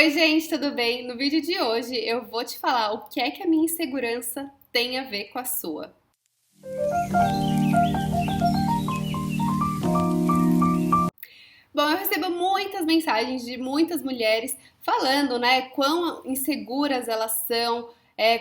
Oi, gente, tudo bem? No vídeo de hoje eu vou te falar o que é que a minha insegurança tem a ver com a sua. Bom, eu recebo muitas mensagens de muitas mulheres falando, né, quão inseguras elas são,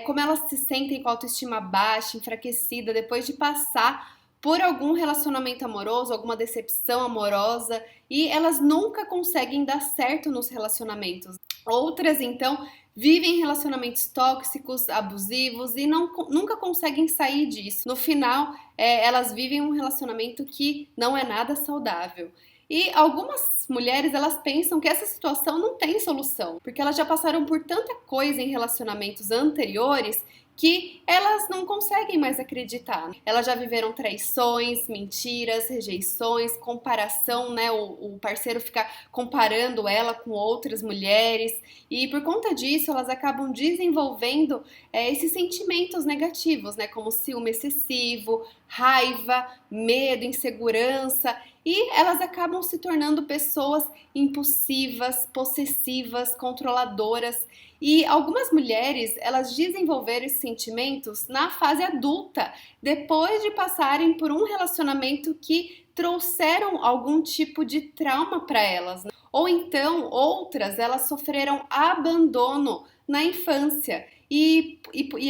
como elas se sentem com a autoestima baixa, enfraquecida, depois de passar por algum relacionamento amoroso, alguma decepção amorosa, e elas nunca conseguem dar certo nos relacionamentos. Outras, então, vivem relacionamentos tóxicos, abusivos e nunca conseguem sair disso. No final, elas vivem um relacionamento que não é nada saudável. E algumas mulheres, elas pensam que essa situação não tem solução, porque elas já passaram por tanta coisa em relacionamentos anteriores que elas não conseguem mais acreditar. Elas já viveram traições, mentiras, rejeições, comparação, né? O parceiro fica comparando ela com outras mulheres e por conta disso elas acabam desenvolvendo esses sentimentos negativos, né? Como ciúme excessivo, raiva, medo, insegurança. E elas acabam se tornando pessoas impulsivas, possessivas, controladoras. E algumas mulheres, elas desenvolveram esses sentimentos na fase adulta, depois de passarem por um relacionamento que trouxeram algum tipo de trauma para elas. Ou então, outras, elas sofreram abandono na infância. E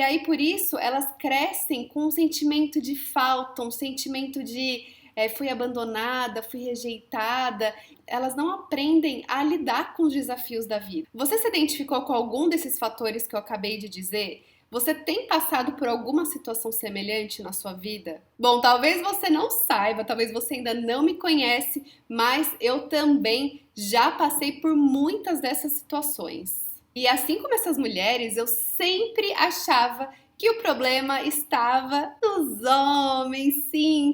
aí, por isso, elas crescem com um sentimento de falta, um sentimento de fui abandonada, fui rejeitada. Elas não aprendem a lidar com os desafios da vida. Você se identificou com algum desses fatores que eu acabei de dizer? Você tem passado por alguma situação semelhante na sua vida? Bom, talvez você não saiba, talvez você ainda não me conhece, mas eu também já passei por muitas dessas situações. E assim como essas mulheres, eu sempre achava que o problema estava nos homens, sim.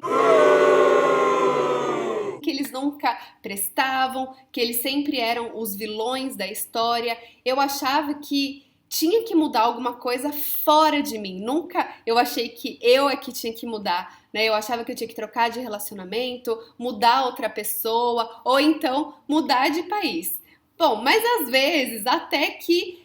Que eles nunca prestavam, que eles sempre eram os vilões da história. Eu achava que tinha que mudar alguma coisa fora de mim. Nunca eu achei que eu é que tinha que mudar, né? Eu achava que eu tinha que trocar de relacionamento, mudar outra pessoa, ou então mudar de país. Bom, mas às vezes até que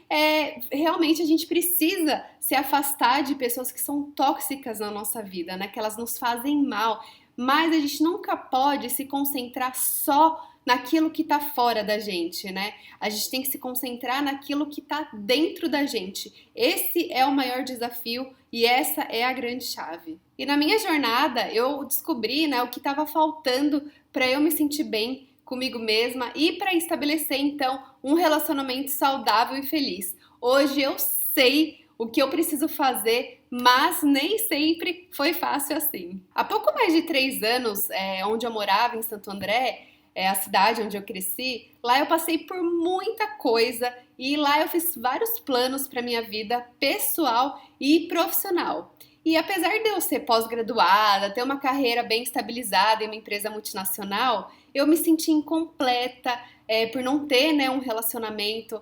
realmente a gente precisa se afastar de pessoas que são tóxicas na nossa vida, né? Que elas nos fazem mal. Mas a gente nunca pode se concentrar só naquilo que tá fora da gente, né? A gente tem que se concentrar naquilo que tá dentro da gente. Esse é o maior desafio e essa é a grande chave. E na minha jornada eu descobri, né, o que estava faltando para eu me sentir bem comigo mesma e para estabelecer então um relacionamento saudável e feliz. Hoje eu sei o que eu preciso fazer, mas nem sempre foi fácil assim. Há pouco mais de 3 anos, onde eu morava, em Santo André, a cidade onde eu cresci, lá eu passei por muita coisa e lá eu fiz vários planos para minha vida pessoal e profissional. E apesar de eu ser pós-graduada, ter uma carreira bem estabilizada em uma empresa multinacional, eu me senti incompleta por não ter, né, um relacionamento.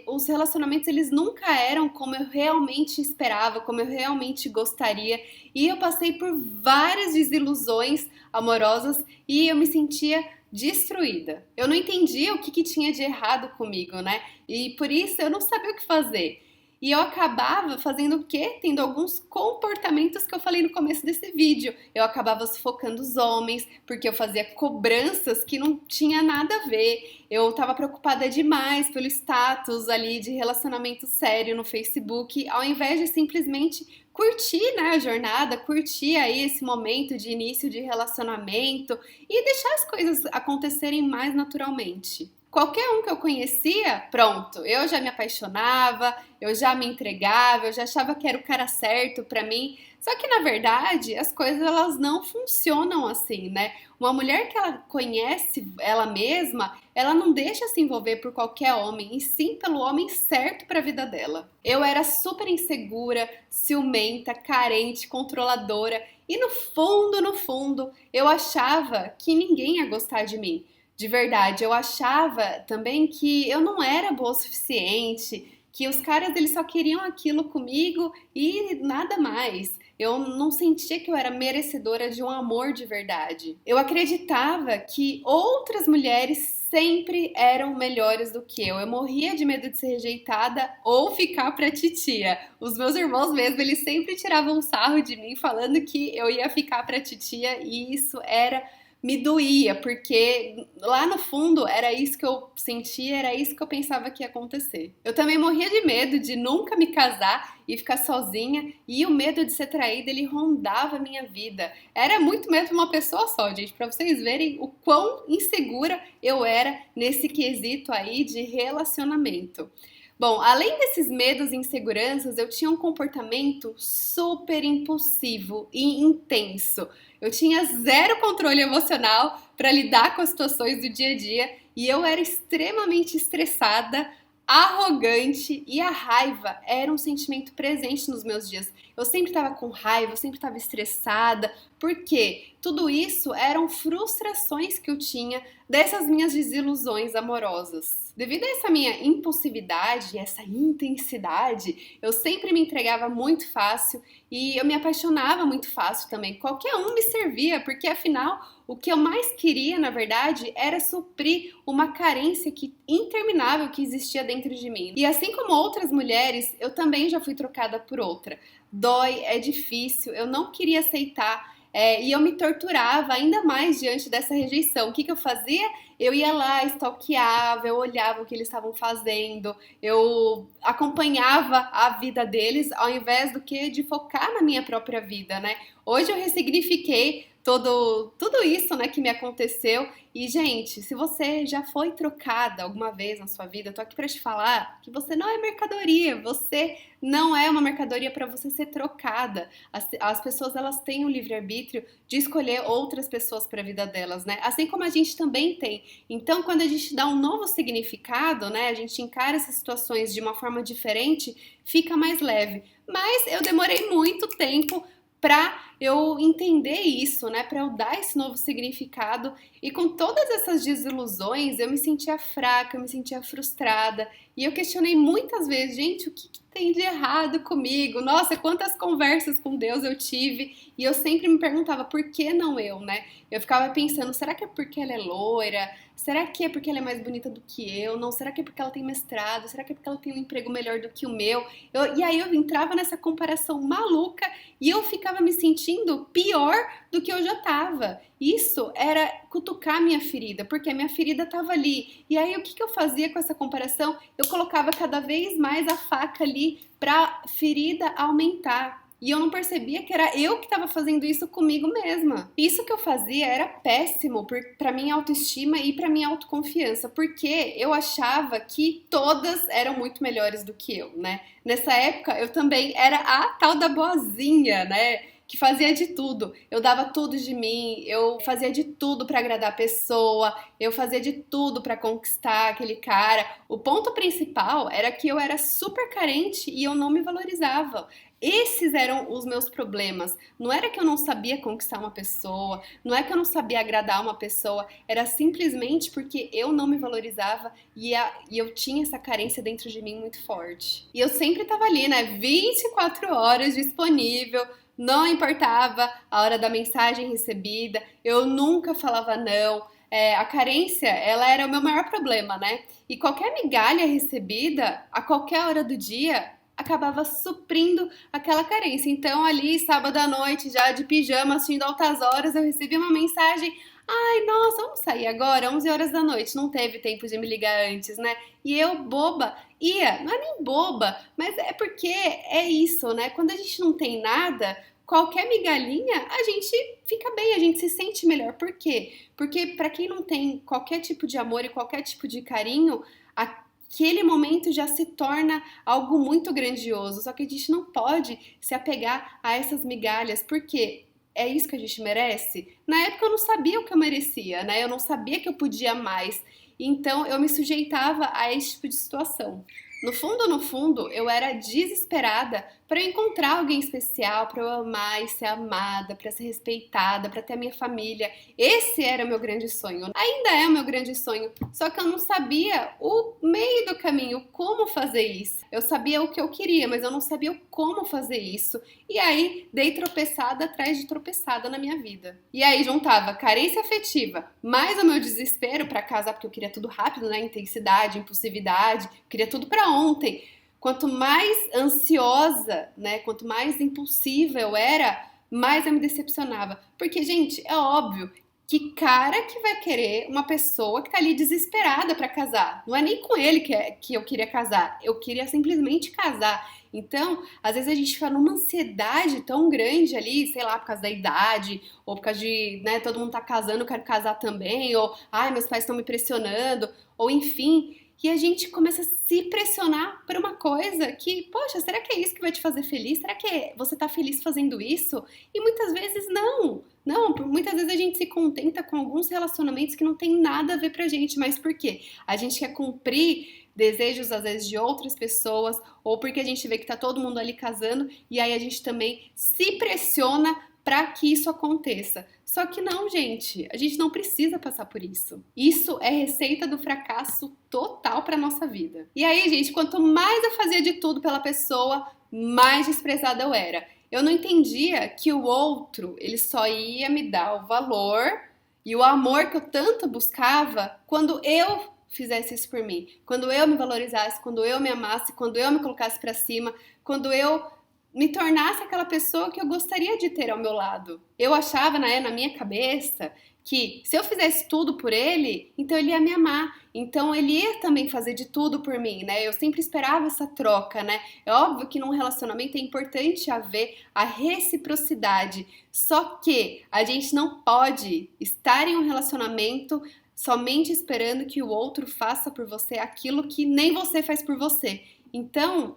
Os relacionamentos eles nunca eram como eu realmente esperava, como eu realmente gostaria. E eu passei por várias desilusões amorosas e eu me sentia destruída. Eu não entendia o que tinha de errado comigo, né? E por isso eu não sabia o que fazer. E eu acabava fazendo o quê? Tendo alguns comportamentos que eu falei no começo desse vídeo. Eu acabava sufocando os homens, porque eu fazia cobranças que não tinha nada a ver. Eu estava preocupada demais pelo status ali de relacionamento sério no Facebook, ao invés de simplesmente curtir, né, a jornada, curtir aí esse momento de início de relacionamento e deixar as coisas acontecerem mais naturalmente. Qualquer um que eu conhecia, pronto, eu já me apaixonava, eu já me entregava, eu já achava que era o cara certo pra mim. Só que na verdade, as coisas elas não funcionam assim, né? Uma mulher que ela conhece ela mesma, ela não deixa se envolver por qualquer homem, e sim pelo homem certo pra vida dela. Eu era super insegura, ciumenta, carente, controladora, e no fundo, eu achava que ninguém ia gostar de mim. De verdade, eu achava também que eu não era boa o suficiente, que os caras eles só queriam aquilo comigo e nada mais. Eu não sentia que eu era merecedora de um amor de verdade. Eu acreditava que outras mulheres sempre eram melhores do que eu. Eu morria de medo de ser rejeitada ou ficar pra titia. Os meus irmãos mesmo, eles sempre tiravam sarro de mim falando que eu ia ficar pra titia e isso me doía, porque lá no fundo era isso que eu sentia, era isso que eu pensava que ia acontecer. Eu também morria de medo de nunca me casar e ficar sozinha, e o medo de ser traída, ele rondava a minha vida. Era muito medo de uma pessoa só, gente, pra vocês verem o quão insegura eu era nesse quesito aí de relacionamento. Bom, além desses medos e inseguranças, eu tinha um comportamento super impulsivo e intenso. Eu tinha zero controle emocional para lidar com as situações do dia a dia e eu era extremamente estressada, arrogante e a raiva era um sentimento presente nos meus dias. Eu sempre estava com raiva, eu sempre estava estressada, porque tudo isso eram frustrações que eu tinha dessas minhas desilusões amorosas. Devido a essa minha impulsividade, essa intensidade, eu sempre me entregava muito fácil e eu me apaixonava muito fácil também. Qualquer um me servia, porque afinal o que eu mais queria, na verdade, era suprir uma carência interminável que existia dentro de mim. E assim como outras mulheres, eu também já fui trocada por outra. Dói, é difícil, eu não queria aceitar. E eu me torturava ainda mais diante dessa rejeição. O que eu fazia? Eu ia lá, stalkeava, eu olhava o que eles estavam fazendo, eu acompanhava a vida deles ao invés do que de focar na minha própria vida, né? Hoje eu ressignifiquei tudo isso, né, que me aconteceu. E, gente, se você já foi trocada alguma vez na sua vida, eu tô aqui pra te falar que você não é mercadoria, você não é uma mercadoria para você ser trocada. As pessoas, elas têm o livre-arbítrio de escolher outras pessoas para a vida delas, né? Assim como a gente também tem. Então, quando a gente dá um novo significado, né, a gente encara essas situações de uma forma diferente, fica mais leve. Mas eu demorei muito tempo para eu entender isso, né? Para eu dar esse novo significado. E com todas essas desilusões, eu me sentia fraca, eu me sentia frustrada. E eu questionei muitas vezes, gente, o que tem de errado comigo? Nossa, quantas conversas com Deus eu tive. E eu sempre me perguntava, por que não eu, né? Eu ficava pensando, será que é porque ela é loira? Será que é porque ela é mais bonita do que eu? Não, será que é porque ela tem mestrado? Será que é porque ela tem um emprego melhor do que o meu? E aí eu entrava nessa comparação maluca e eu ficava me sentindo pior do que eu já tava. Isso era cutucar minha ferida, porque a minha ferida tava ali. E aí o que eu fazia com essa comparação? Eu colocava cada vez mais a faca ali pra ferida aumentar. E eu não percebia que era eu que estava fazendo isso comigo mesma. Isso que eu fazia era péssimo para minha autoestima e para minha autoconfiança, porque eu achava que todas eram muito melhores do que eu, né? Nessa época eu também era a tal da boazinha, né? Que fazia de tudo. Eu dava tudo de mim, eu fazia de tudo para agradar a pessoa, eu fazia de tudo para conquistar aquele cara. O ponto principal era que eu era super carente e eu não me valorizava. Esses eram os meus problemas. Não era que eu não sabia conquistar uma pessoa, não é que eu não sabia agradar uma pessoa, era simplesmente porque eu não me valorizava e eu tinha essa carência dentro de mim muito forte. E eu sempre estava ali, né? 24 horas disponível. Não importava a hora da mensagem recebida, eu nunca falava não. A carência, ela era o meu maior problema, né? E qualquer migalha recebida, a qualquer hora do dia, acabava suprindo aquela carência. Então, ali, sábado à noite, já de pijama, assistindo altas horas, eu recebi uma mensagem: ai, nossa, vamos sair agora, 11 horas da noite. Não teve tempo de me ligar antes, né? E eu, boba, não é nem boba, mas é porque é isso, né? Quando a gente não tem nada, qualquer migalhinha, a gente fica bem, a gente se sente melhor. Por quê? Porque para quem não tem qualquer tipo de amor e qualquer tipo de carinho, aquele momento já se torna algo muito grandioso. Só que a gente não pode se apegar a essas migalhas, porque é isso que a gente merece? Na época eu não sabia o que eu merecia, né? Eu não sabia que eu podia mais. Então eu me sujeitava a esse tipo de situação. No fundo, eu era desesperada para encontrar alguém especial, para eu amar e ser amada, para ser respeitada, para ter a minha família. Esse era o meu grande sonho. Ainda é o meu grande sonho, só que eu não sabia o meio do caminho como fazer isso. Eu sabia o que eu queria, mas eu não sabia o como fazer isso. E aí, dei tropeçada atrás de tropeçada na minha vida. E aí, juntava carência afetiva, mais o meu desespero pra casar, porque eu queria tudo rápido, né? Intensidade, impulsividade, queria tudo pra ontem. Quanto mais ansiosa, né? Quanto mais impulsiva eu era, mais eu me decepcionava. Porque, gente, é óbvio que cara que vai querer uma pessoa que tá ali desesperada pra casar? Não é nem com ele que eu queria casar, eu queria simplesmente casar. Então, às vezes a gente fica numa ansiedade tão grande ali, sei lá, por causa da idade, ou por causa de, né, todo mundo tá casando, eu quero casar também, ou, ai, meus pais estão me pressionando, ou enfim, e a gente começa a se pressionar por uma coisa que, poxa, será que é isso que vai te fazer feliz? Será que você tá feliz fazendo isso? E muitas vezes não. Não, muitas vezes a gente se contenta com alguns relacionamentos que não tem nada a ver pra gente, mas por quê? A gente quer cumprir desejos, às vezes, de outras pessoas, ou porque a gente vê que tá todo mundo ali casando, e aí a gente também se pressiona para que isso aconteça. Só que não, gente, a gente não precisa passar por isso. Isso é receita do fracasso total para nossa vida. E aí, gente, quanto mais eu fazia de tudo pela pessoa, mais desprezada eu era. Eu não entendia que o outro, ele só ia me dar o valor e o amor que eu tanto buscava quando eu fizesse isso por mim, quando eu me valorizasse, quando eu me amasse, quando eu me colocasse para cima, quando eu me tornasse aquela pessoa que eu gostaria de ter ao meu lado. Eu achava, né, na minha cabeça, que se eu fizesse tudo por ele, então ele ia me amar. Então ele ia também fazer de tudo por mim, né? Eu sempre esperava essa troca, né? É óbvio que num relacionamento é importante haver a reciprocidade. Só que a gente não pode estar em um relacionamento somente esperando que o outro faça por você aquilo que nem você faz por você. Então,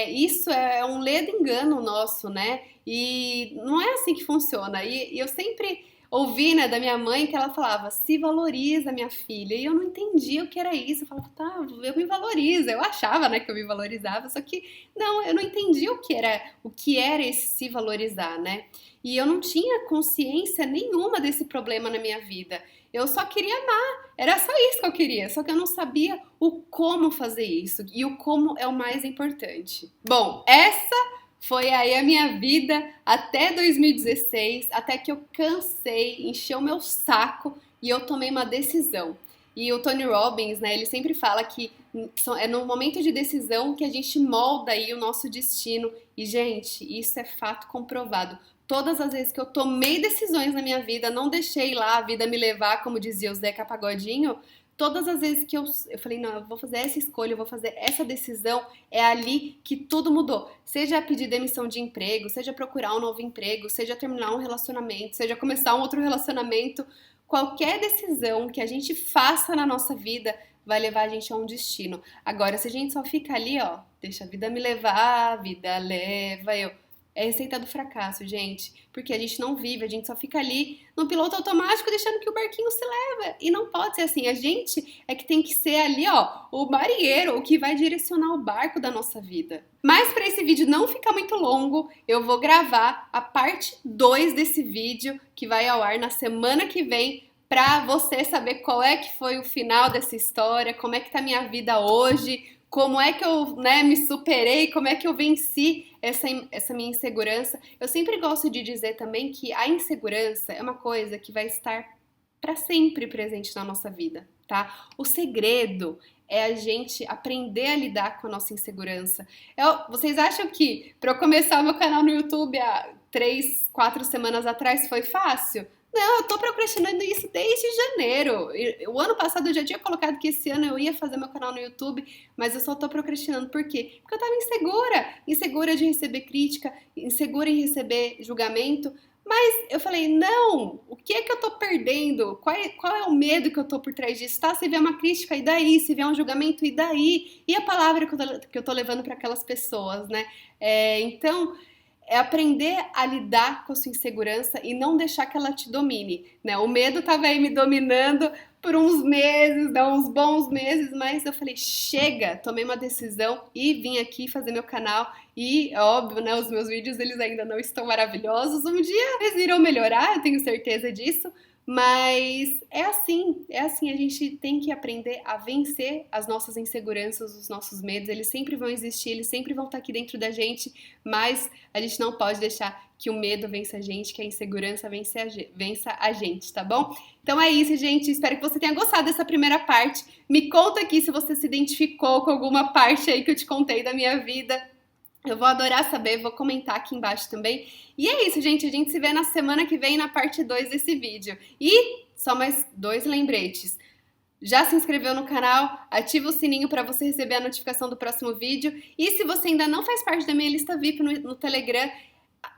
isso é um ledo engano nosso, né? E não é assim que funciona. E eu sempre ouvi, né, da minha mãe que ela falava, se valoriza, minha filha. E eu não entendia o que era isso. Eu falava, tá, eu me valorizo. Eu achava, né, que eu me valorizava, só que não, eu não entendia o que era esse se valorizar, né? E eu não tinha consciência nenhuma desse problema na minha vida. Eu só queria amar, era só isso que eu queria, só que eu não sabia o como fazer isso, e o como é o mais importante. Bom, essa foi aí a minha vida até 2016, até que eu cansei, encheu meu saco e eu tomei uma decisão. E o Tony Robbins, né, ele sempre fala que é no momento de decisão que a gente molda aí o nosso destino. E, gente, isso é fato comprovado. Todas as vezes que eu tomei decisões na minha vida, não deixei lá a vida me levar, como dizia o Zeca Pagodinho, todas as vezes que eu falei, não, eu vou fazer essa escolha, eu vou fazer essa decisão, é ali que tudo mudou. Seja pedir demissão de emprego, seja procurar um novo emprego, seja terminar um relacionamento, seja começar um outro relacionamento, qualquer decisão que a gente faça na nossa vida vai levar a gente a um destino. Agora, se a gente só fica ali, ó, deixa a vida me levar, a vida leva eu. É receita do fracasso, gente. Porque a gente não vive, a gente só fica ali no piloto automático deixando que o barquinho se leva. E não pode ser assim. A gente é que tem que ser ali, ó, o marinheiro, o que vai direcionar o barco da nossa vida. Mas para esse vídeo não ficar muito longo, eu vou gravar a parte 2 desse vídeo, que vai ao ar na semana que vem, para você saber qual é que foi o final dessa história, como é que tá a minha vida hoje, como é que eu, né, me superei, como é que eu venci essa minha insegurança. Eu sempre gosto de dizer também que a insegurança é uma coisa que vai estar para sempre presente na nossa vida, tá? O segredo é a gente aprender a lidar com a nossa insegurança. Vocês acham que para eu começar o meu canal no YouTube há 3, 4 semanas atrás foi fácil? Não, eu tô procrastinando isso desde janeiro. O ano passado eu já tinha colocado que esse ano eu ia fazer meu canal no YouTube, mas eu só tô procrastinando. Por quê? Porque eu tava insegura. Insegura de receber crítica, insegura em receber julgamento. Mas eu falei, não, o que é que eu tô perdendo? Qual é o medo que eu tô por trás disso? Tá? Se vier uma crítica, e daí? Se vier um julgamento, e daí? E a palavra que eu tô levando para aquelas pessoas, né? Então, é aprender a lidar com a sua insegurança e não deixar que ela te domine, né? O medo tava aí me dominando por uns meses, uns bons meses, mas eu falei, chega, tomei uma decisão e vim aqui fazer meu canal e, óbvio, né, os meus vídeos, eles ainda não estão maravilhosos, um dia eles irão melhorar, eu tenho certeza disso, Mas é assim, a gente tem que aprender a vencer as nossas inseguranças, os nossos medos, eles sempre vão existir, eles sempre vão estar aqui dentro da gente, mas a gente não pode deixar que o medo vença a gente, que a insegurança vença a gente, tá bom? Então é isso, gente, espero que você tenha gostado dessa primeira parte. Me conta aqui se você se identificou com alguma parte aí que eu te contei da minha vida. Eu vou adorar saber, vou comentar aqui embaixo também. E é isso, gente. A gente se vê na semana que vem na parte 2 desse vídeo. E só mais 2 lembretes. Já se inscreveu no canal? Ativa o sininho para você receber a notificação do próximo vídeo. E se você ainda não faz parte da minha lista VIP no Telegram,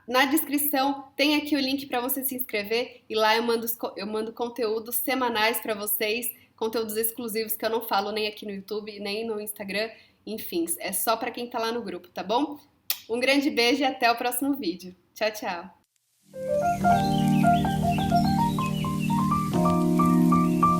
na descrição tem aqui o link para você se inscrever. E lá eu mando conteúdos semanais para vocês, conteúdos exclusivos que eu não falo nem aqui no YouTube, nem no Instagram. Enfim, é só para quem tá lá no grupo, tá bom? Um grande beijo e até o próximo vídeo. Tchau, tchau!